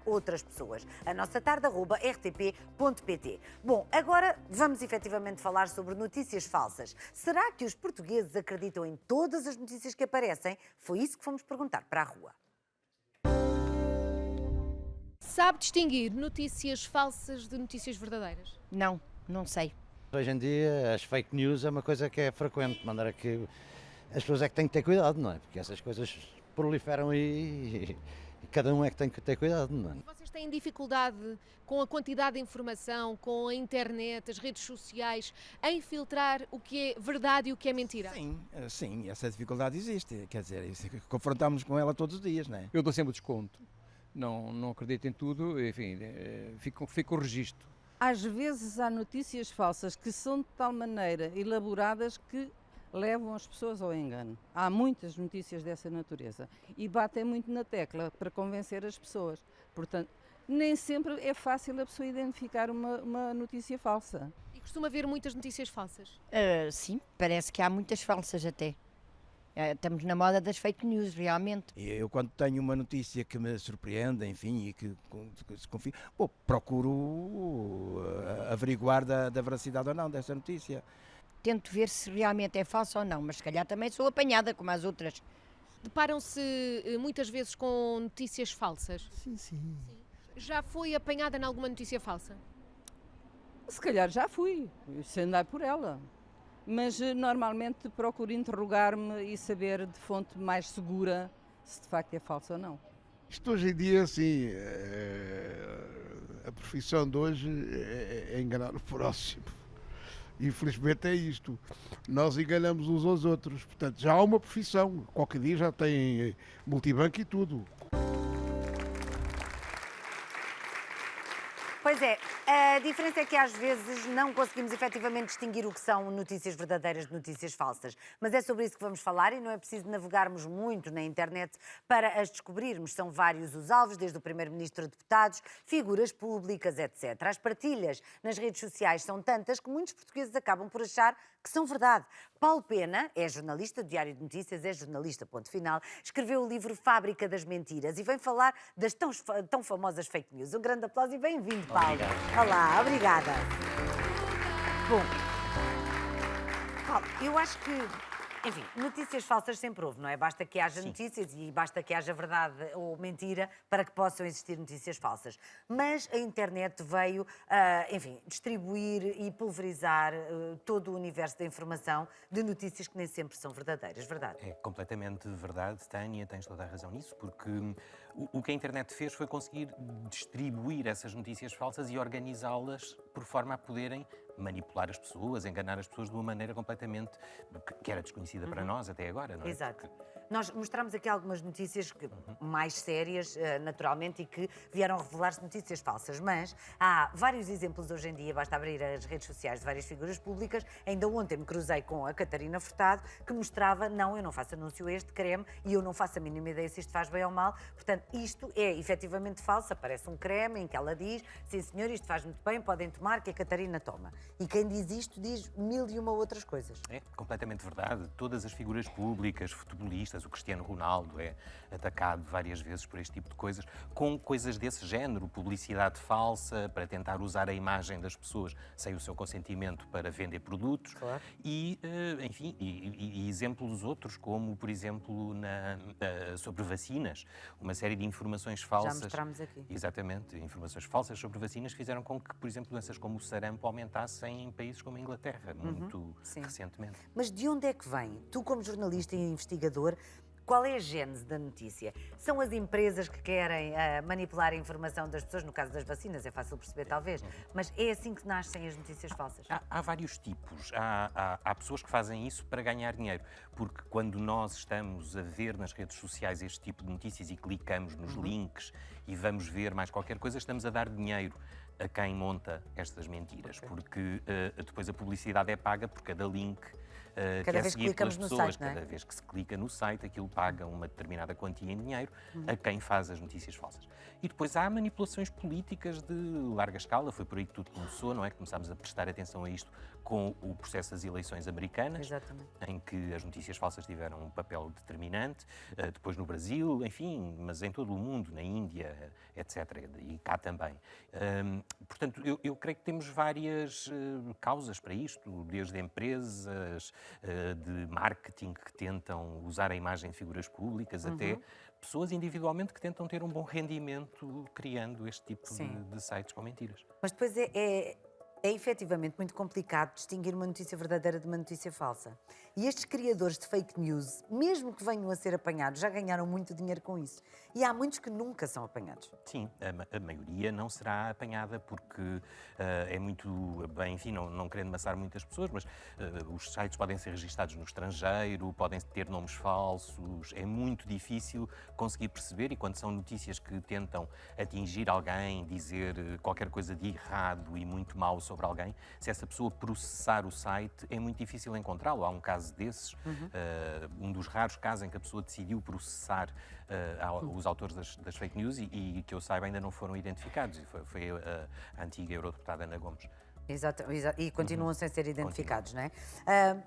outras pessoas. A nossa tarde@rtp.pt. Bom, agora vamos efetivamente falar sobre notícias falsas. Será que os portugueses acreditam em todas as notícias que aparecem? Foi isso que fomos perguntar para a rua. Sabe distinguir notícias falsas de notícias verdadeiras? Não, não sei. Hoje em dia as fake news é uma coisa que é frequente, de maneira que as pessoas é que têm que ter cuidado, não é? Porque essas coisas proliferam e cada um é que tem que ter cuidado, não é? Vocês têm dificuldade com a quantidade de informação, com a internet, as redes sociais, em filtrar o que é verdade e o que é mentira? Sim, essa dificuldade existe. Quer dizer, confrontamos com ela todos os dias, não é? Eu dou sempre desconto. Não acredito em tudo, enfim, fico com o registro. Às vezes há notícias falsas que são de tal maneira elaboradas que levam as pessoas ao engano. Há muitas notícias dessa natureza e batem muito na tecla para convencer as pessoas. Portanto, nem sempre é fácil a pessoa identificar uma notícia falsa. E costuma haver muitas notícias falsas? Sim, parece que há muitas falsas até. Estamos na moda das fake news, realmente. Eu quando tenho uma notícia que me surpreende, enfim, e que se confio, procuro averiguar da veracidade ou não dessa notícia. Tento ver se realmente é falsa ou não, mas se calhar também sou apanhada como as outras. Deparam-se muitas vezes com notícias falsas? Sim. Já foi apanhada em alguma notícia falsa? Se calhar já fui, se andar por ela. Mas normalmente procuro interrogar-me e saber de fonte mais segura se de facto é falso ou não. Isto hoje em dia, assim, a profissão de hoje é enganar o próximo. Infelizmente é isto. Nós enganamos uns aos outros. Portanto, já há uma profissão. Qualquer dia já tem multibanco e tudo. Pois é, a diferença é que às vezes não conseguimos efetivamente distinguir o que são notícias verdadeiras de notícias falsas. Mas é sobre isso que vamos falar e não é preciso navegarmos muito na internet para as descobrirmos. São vários os alvos, desde o Primeiro-Ministro a deputados, figuras públicas, etc. As partilhas nas redes sociais são tantas que muitos portugueses acabam por achar que são verdade. Paulo Pena é jornalista do Diário de Notícias, é jornalista, ponto final, escreveu o livro Fábrica das Mentiras e vem falar das tão famosas fake news. Um grande aplauso e bem-vindo, Paulo. Obrigado. Olá, obrigada. Bom, Paulo, eu acho que, enfim, notícias falsas sempre houve, não é? Basta que haja notícias e basta que haja verdade ou mentira para que possam existir notícias falsas. Mas a internet veio, enfim, distribuir e pulverizar todo o universo da informação de notícias que nem sempre são verdadeiras, verdade? É completamente verdade, Tânia, tens toda a razão nisso, porque o que a internet fez foi conseguir distribuir essas notícias falsas e organizá-las por forma a poderem manipular as pessoas, enganar as pessoas de uma maneira completamente que era desconhecida para nós até agora, não é? Exato. Nós mostramos aqui algumas notícias mais sérias, naturalmente, e que vieram revelar-se notícias falsas, mas há vários exemplos hoje em dia, basta abrir as redes sociais de várias figuras públicas. Ainda ontem me cruzei com a Catarina Furtado, que mostrava, não, eu não faço anúncio a este creme e eu não faço a mínima ideia se isto faz bem ou mal. Portanto, isto é efetivamente falso, aparece um creme em que ela diz, sim senhor, isto faz muito bem, podem tomar, que a Catarina toma. E quem diz isto diz mil e uma outras coisas. É completamente verdade. Todas as figuras públicas, futebolistas, o Cristiano Ronaldo é atacado várias vezes por este tipo de coisas, com coisas desse género, publicidade falsa, para tentar usar a imagem das pessoas sem o seu consentimento para vender produtos. Claro. E, enfim, e exemplos outros, como, por exemplo, sobre vacinas, uma série de informações falsas. Já mostramos aqui. Exatamente, informações falsas sobre vacinas fizeram com que, por exemplo, doenças como o sarampo aumentassem em países como a Inglaterra, muito recentemente. Mas de onde é que vem? Tu, como jornalista e investigador, qual é a gênese da notícia? São as empresas que querem manipular a informação das pessoas? No caso das vacinas, é fácil perceber, talvez. Mas é assim que nascem as notícias falsas? Há vários tipos. Há pessoas que fazem isso para ganhar dinheiro. Porque quando nós estamos a ver nas redes sociais este tipo de notícias e clicamos nos links e vamos ver mais qualquer coisa, estamos a dar dinheiro a quem monta estas mentiras. Porque depois a publicidade é paga por cada link Cada que é vez que seguido pelas clicamos no pessoas. site, não é? Cada vez que se clica no site, aquilo paga uma determinada quantia em dinheiro a quem faz as notícias falsas. E depois há manipulações políticas de larga escala, foi por aí que tudo começou, não é? Começámos a prestar atenção a isto com o processo das eleições americanas, Exatamente. em que as notícias falsas tiveram um papel determinante, depois no Brasil, enfim, mas em todo o mundo, na Índia, etc. E cá também. Portanto, eu creio que temos várias causas para isto, desde empresas de marketing que tentam usar a imagem de figuras públicas, até pessoas individualmente que tentam ter um bom rendimento criando este tipo de sites com mentiras. Mas depois é efetivamente muito complicado distinguir uma notícia verdadeira de uma notícia falsa. E estes criadores de fake news, mesmo que venham a ser apanhados, já ganharam muito dinheiro com isso. E há muitos que nunca são apanhados. Sim, a maioria não será apanhada porque é muito, bem, enfim, não querendo maçar muitas pessoas, mas os sites podem ser registados no estrangeiro, podem ter nomes falsos, é muito difícil conseguir perceber, e quando são notícias que tentam atingir alguém, dizer qualquer coisa de errado e muito mau sobre alguém, se essa pessoa processar o site, é muito difícil encontrá-lo. Há um caso desses, um dos raros casos em que a pessoa decidiu processar os autores das fake news e que eu saiba ainda não foram identificados. E foi a antiga eurodeputada Ana Gomes. Exato, e continuam sem ser identificados, não é?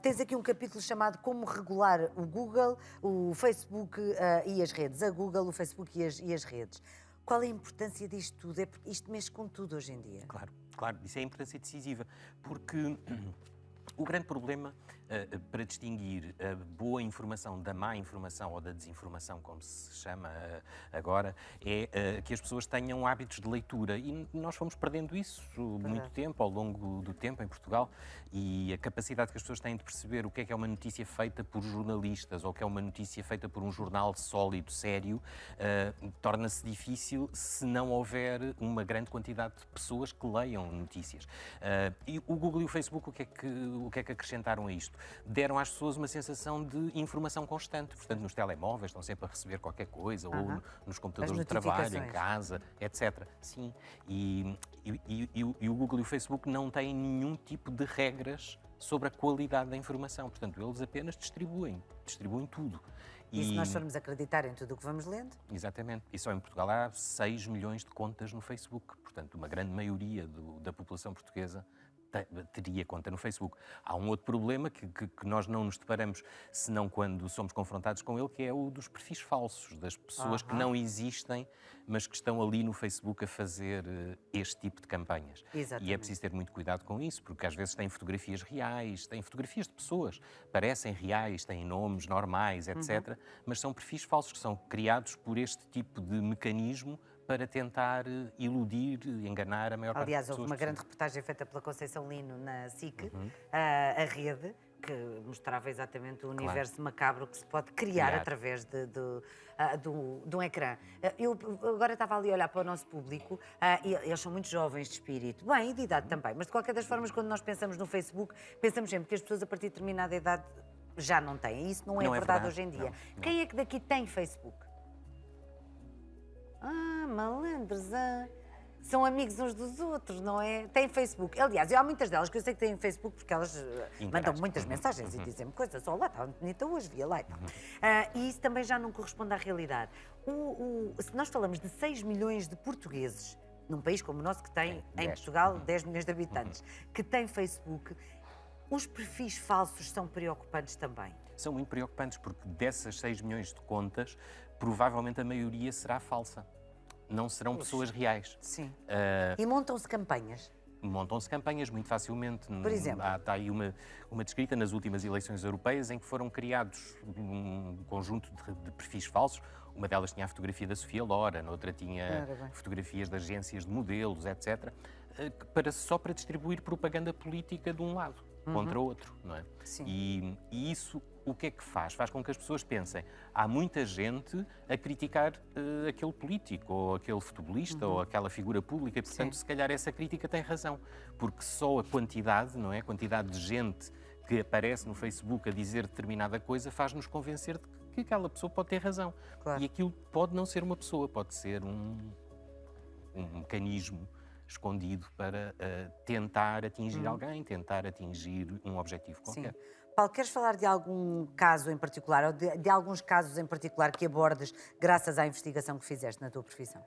Tens aqui um capítulo chamado Como regular o Google, o Facebook e as redes. A Google, o Facebook e as redes. Qual é a importância disto tudo? É porque isto mexe com tudo hoje em dia. Claro, isso é a importância decisiva, porque o grande problema para distinguir a boa informação da má informação ou da desinformação, como se chama agora, é que as pessoas tenham hábitos de leitura, e nós fomos perdendo isso muito tempo, ao longo do tempo em Portugal, e a capacidade que as pessoas têm de perceber o que é uma notícia feita por jornalistas ou o que é uma notícia feita por um jornal sólido, sério, torna-se difícil se não houver uma grande quantidade de pessoas que leiam notícias. E o Google e o Facebook, o que é que acrescentaram a isto? Deram às pessoas uma sensação de informação constante. Portanto, nos telemóveis estão sempre a receber qualquer coisa, ou nos computadores de trabalho, em casa, etc. Sim. E o Google e o Facebook não têm nenhum tipo de regras sobre a qualidade da informação. Portanto, eles apenas distribuem tudo. E se nós formos acreditar em tudo o que vamos lendo? Exatamente. E só em Portugal há 6 milhões de contas no Facebook. Portanto, uma grande maioria da população portuguesa teria conta no Facebook. Há um outro problema que nós não nos deparamos senão quando somos confrontados com ele, que é o dos perfis falsos, das pessoas que não existem, mas que estão ali no Facebook a fazer este tipo de campanhas. Exatamente. E é preciso ter muito cuidado com isso, porque às vezes têm fotografias reais, têm fotografias de pessoas, parecem reais, têm nomes normais, etc., mas são perfis falsos que são criados por este tipo de mecanismo para tentar iludir e enganar a maior parte das pessoas. Aliás, houve uma grande reportagem feita pela Conceição Lino na SIC, a Rede, que mostrava exatamente o universo macabro que se pode criar através de um ecrã. Eu agora estava ali a olhar para o nosso público, e eles são muito jovens de espírito, bem, e de idade também, mas de qualquer das formas, quando nós pensamos no Facebook, pensamos sempre que as pessoas a partir de determinada idade já não têm. Isso não é verdade hoje em dia. Não. Quem é que daqui tem Facebook? Malandros, são amigos uns dos outros, não é? Têm Facebook. Aliás, há muitas delas que eu sei que têm Facebook porque elas mandam muitas mensagens e dizem-me coisas. Olá, estava bonita hoje, via lá e tal. E isso também já não corresponde à realidade. Se nós falamos de 6 milhões de portugueses, num país como o nosso que tem, em Portugal, 10 milhões de habitantes, que tem Facebook, os perfis falsos são preocupantes também. São muito preocupantes porque dessas 6 milhões de contas, provavelmente a maioria será falsa. Não serão pessoas reais. Sim. E montam-se campanhas? Montam-se campanhas muito facilmente. Por exemplo? Há aí uma descrita nas últimas eleições europeias em que foram criados um conjunto de perfis falsos. Uma delas tinha a fotografia da Sofia Loren, outra tinha fotografias de agências de modelos, etc. Só para distribuir propaganda política de um lado contra o outro, não é? Sim. E isso o que é que faz? Faz com que as pessoas pensem, há muita gente a criticar aquele político, ou aquele futebolista, ou aquela figura pública, e, portanto, se calhar essa crítica tem razão, porque só a quantidade, não é? A quantidade de gente que aparece no Facebook a dizer determinada coisa faz-nos convencer de que aquela pessoa pode ter razão. Claro. E aquilo pode não ser uma pessoa, pode ser um mecanismo escondido para tentar atingir alguém, tentar atingir um objetivo qualquer. Sim. Paulo, queres falar de algum caso em particular, ou de alguns casos em particular que abordes graças à investigação que fizeste na tua profissão?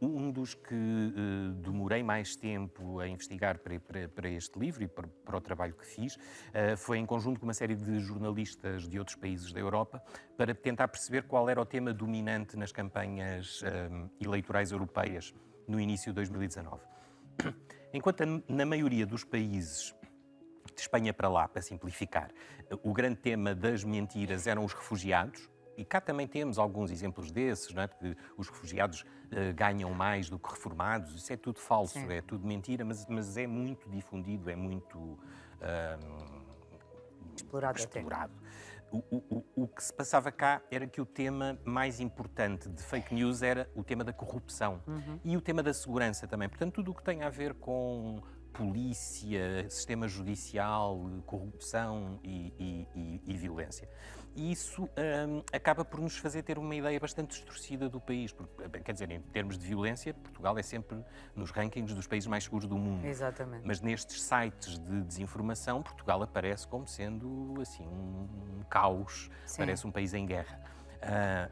Um dos que demorei mais tempo a investigar para este livro e para o trabalho que fiz foi em conjunto com uma série de jornalistas de outros países da Europa para tentar perceber qual era o tema dominante nas campanhas eleitorais europeias no início de 2019. Enquanto na maioria dos países de Espanha para lá, para simplificar, o grande tema das mentiras eram os refugiados, e cá também temos alguns exemplos desses, não é? Que os refugiados ganham mais do que reformados, isso é tudo falso, Sim. é tudo mentira, mas é muito difundido, é muito Explorado até. explorado. O que se passava cá era que o tema mais importante de fake news era o tema da corrupção e o tema da segurança também. Portanto, tudo o que tem a ver com polícia, sistema judicial, corrupção e violência. E isso acaba por nos fazer ter uma ideia bastante distorcida do país, porque, quer dizer, em termos de violência, Portugal é sempre nos rankings dos países mais seguros do mundo. Exatamente. Mas nestes sites de desinformação, Portugal aparece como sendo assim um caos, Sim. parece um país em guerra,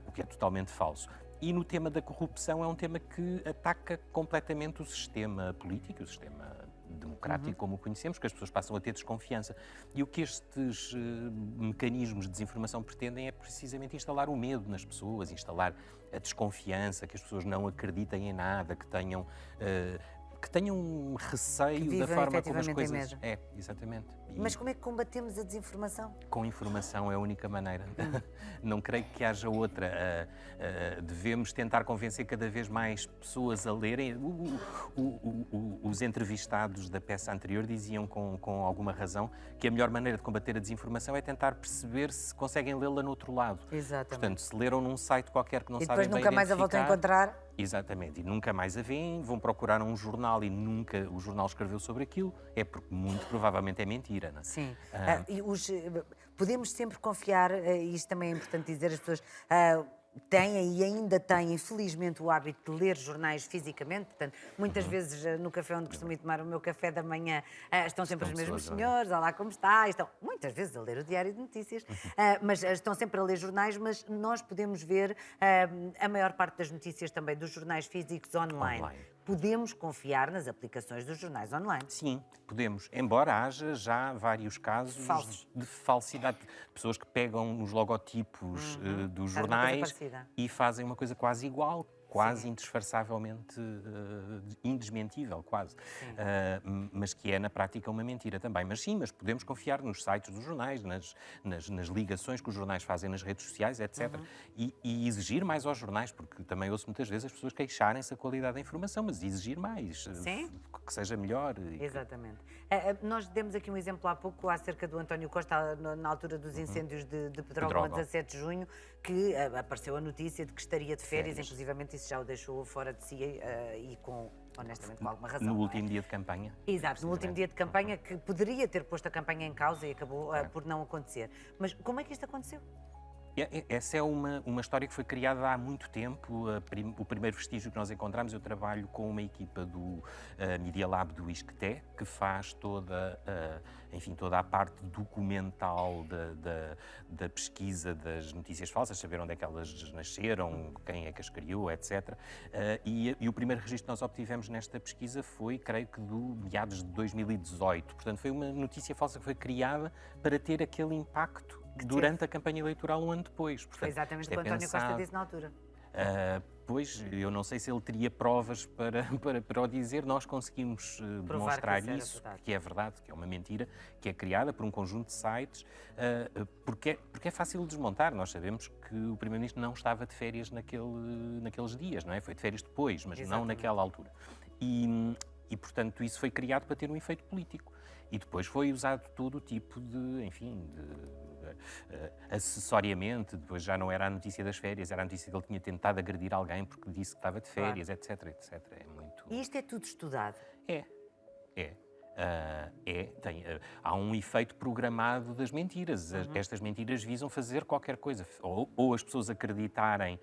o que é totalmente falso. E no tema da corrupção é um tema que ataca completamente o sistema político, o sistema democrático como o conhecemos, que as pessoas passam a ter desconfiança. E o que estes mecanismos de desinformação pretendem é precisamente instalar o medo nas pessoas, instalar a desconfiança, que as pessoas não acreditem em nada, que tenham um receio Que da vivam forma como as efetivamente em coisas... medo. É, exatamente. E Mas como é que combatemos a desinformação? com informação é a única maneira. Não creio que haja outra. Devemos tentar convencer cada vez mais pessoas a lerem. Os entrevistados da peça anterior diziam com alguma razão que a melhor maneira de combater a desinformação é tentar perceber se conseguem lê-la no outro lado. Exatamente. Portanto, se leram num site qualquer que não E sabem depois bem nunca mais a voltam a identificar, encontrar. exatamente, e nunca mais a veem, vão procurar um jornal e nunca o jornal escreveu sobre aquilo, é porque muito provavelmente é mentira, não é? Sim. Podemos sempre confiar, isto também é importante dizer, as pessoas têm e ainda têm, infelizmente, o hábito de ler jornais fisicamente. Portanto, muitas vezes no café onde costumo ir tomar o meu café da manhã estão sempre os mesmos pessoas, senhores, olá, como está? Estão muitas vezes a ler o Diário de Notícias, mas estão sempre a ler jornais, mas nós podemos ver a maior parte das notícias também dos jornais físicos online. Podemos confiar nas aplicações dos jornais online. Sim, podemos. Embora haja já vários casos Falsos. de falsidade. Pessoas que pegam os logotipos dos Faz uma coisa jornais parecida. e fazem uma coisa quase igual, quase indisfarçavelmente indesmentível, quase. Mas que é, na prática, uma mentira também. Mas sim, mas podemos confiar nos sites dos jornais, nas ligações que os jornais fazem nas redes sociais, etc. E exigir mais aos jornais, porque também ouço muitas vezes as pessoas queixarem-se da qualidade da informação, mas exigir mais, Sim. que seja melhor. E que- Exatamente. Nós demos aqui um exemplo há pouco acerca do António Costa, na altura dos incêndios de Pedrógão, a Pedrógão. 17 de junho, que apareceu a notícia de que estaria de férias, inclusivamente isso já o deixou fora de si e honestamente, com alguma razão. No não é? último dia de campanha. Exato, no último dia de campanha, que poderia ter posto a campanha em causa e acabou por não acontecer. Mas como é que isto aconteceu? Essa é uma história que foi criada há muito tempo. O primeiro vestígio que nós encontramos, eu trabalho com uma equipa do Media Lab do ISCTE, que faz toda a parte documental da pesquisa das notícias falsas, saber onde é que elas nasceram, quem é que as criou, etc. E o primeiro registro que nós obtivemos nesta pesquisa foi, creio que, do meados de 2018. Portanto, foi uma notícia falsa que foi criada para ter aquele impacto durante a campanha eleitoral um ano depois. Portanto, Foi exatamente o isto que é António Costa pensado. disse na altura. Pois, eu não sei se ele teria provas para o dizer. Nós conseguimos Provar que demonstrar isso era isso, verdade. que é verdade, que é uma mentira, que é criada por um conjunto de sites, porque é fácil de desmontar. Nós sabemos que o Primeiro-Ministro não estava de férias naqueles dias, não é? Foi de férias depois, mas não Exatamente. naquela altura. E, portanto, isso foi criado para ter um efeito político. E depois foi usado todo o tipo de acessoriamente, depois já não era a notícia das férias, era a notícia que ele tinha tentado agredir alguém porque disse que estava de férias, etc, etc. É muito... E isto é tudo estudado. Há um efeito programado das mentiras. Estas mentiras visam fazer qualquer coisa. Ou as pessoas acreditarem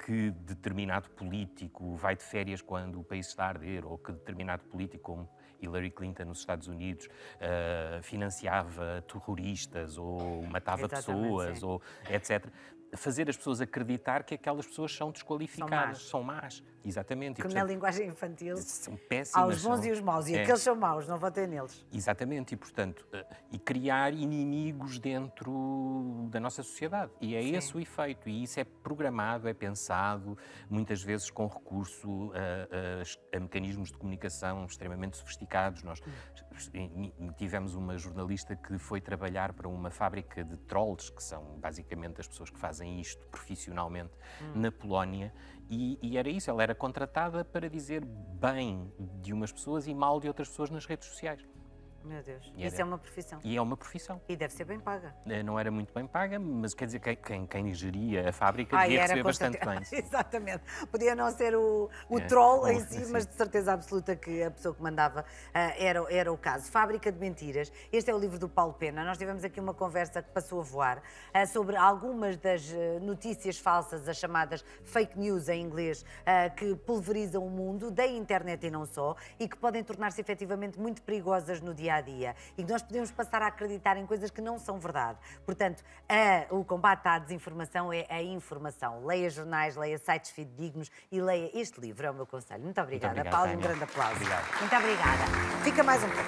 que determinado político vai de férias quando o país está a arder, ou que determinado político, como Hillary Clinton nos Estados Unidos, financiava terroristas ou matava Exatamente, pessoas, sim. ou etc. fazer as pessoas acreditar que aquelas pessoas são desqualificadas, são más. Exatamente. E, Que na portanto, linguagem infantil são péssimas. há os bons são- e os maus, e é. aqueles são maus, não votem neles. Exatamente, e portanto, e criar inimigos dentro da nossa sociedade. E é esse o efeito, e isso é programado, é pensado, muitas vezes com recurso a mecanismos de comunicação extremamente sofisticados. Nós tivemos uma jornalista que foi trabalhar para uma fábrica de trolls, que são basicamente as pessoas que fazem isto profissionalmente, na Polónia, e era isso, ela era contratada para dizer bem de umas pessoas e mal de outras pessoas nas redes sociais. Meu Deus, E isso era- é uma profissão. E é uma profissão. E deve ser bem paga. Não era muito bem paga, mas quer dizer, quem geria a fábrica devia receber bastante bem. sim. Exatamente. Podia não ser o É. troll em Oh, si, sim. mas de certeza absoluta que a pessoa que mandava era o caso. Fábrica de Mentiras. Este é o livro do Paulo Pena. Nós tivemos aqui uma conversa que passou a voar sobre algumas das notícias falsas, as chamadas fake news em inglês, que pulverizam o mundo, da internet e não só, e que podem tornar-se efetivamente muito perigosas no dia a dia. E que nós podemos passar a acreditar em coisas que não são verdade. Portanto, o combate à desinformação é a informação. Leia jornais, leia sites fidedignos e leia este livro, é o meu conselho. Muito obrigada. obrigado, Paulo, um Tânia. grande aplauso. Obrigado. Muito obrigada. Fica mais um pouco.